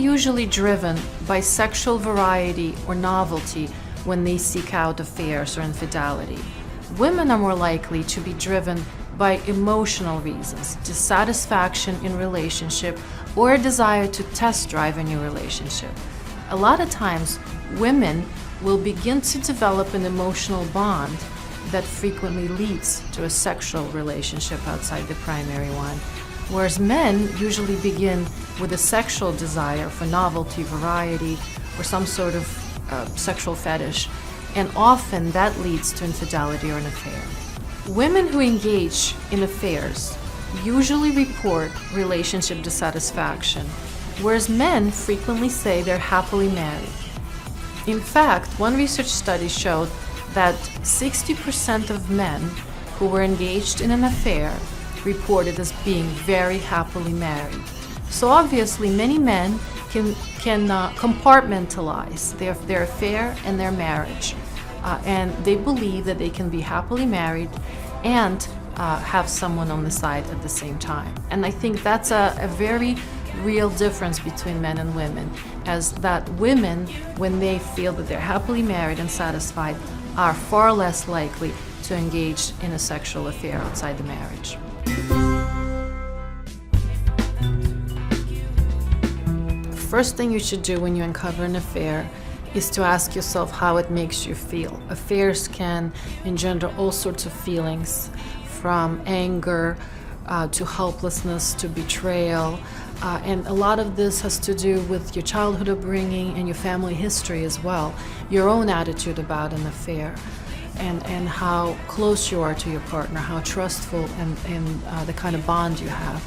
usually driven by sexual variety or novelty when they seek out affairs or infidelity. Women are more likely to be driven by emotional reasons, dissatisfaction in relationship, or a desire to test drive a new relationship. A lot of times, women will begin to develop an emotional bond that frequently leads to a sexual relationship outside the primary one, whereas men usually begin with a sexual desire for novelty, variety, or some sort of sexual fetish, and often that leads to infidelity or an affair. Women who engage in affairs usually report relationship dissatisfaction, whereas men frequently say they're happily married. In fact, one research study showed that 60% of men who were engaged in an affair reported as being very happily married. So obviously many men can compartmentalize their affair and their marriage, and they believe that they can be happily married and have someone on the side at the same time. And I think that's a very real difference between men and women, as that women, when they feel that they're happily married and satisfied, are far less likely to engage in a sexual affair outside the marriage. First thing you should do when you uncover an affair is to ask yourself how it makes you feel. Affairs can engender all sorts of feelings, from anger to helplessness to betrayal, and a lot of this has to do with your childhood upbringing and your family history as well, your own attitude about an affair, and how close you are to your partner, how trustful, and the kind of bond you have.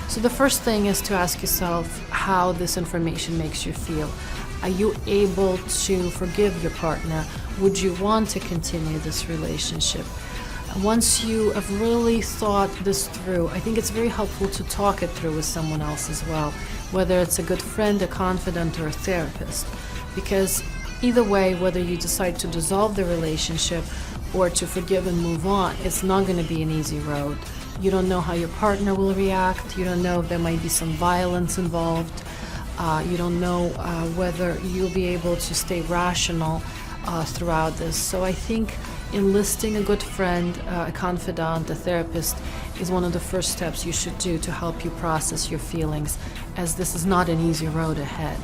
So the first thing is to ask yourself how this information makes you feel. Are you able to forgive your partner? Would you want to continue this relationship? Once you have really thought this through, I think it's very helpful to talk it through with someone else as well, whether it's a good friend, a confidant, or a therapist. Because either way, whether you decide to dissolve the relationship or to forgive and move on, it's not going to be an easy road. You don't know how your partner will react. You don't know if there might be some violence involved. You don't know whether you'll be able to stay rational throughout this. So I think enlisting a good friend, a confidant, a therapist is one of the first steps you should do to help you process your feelings, as this is not an easy road ahead.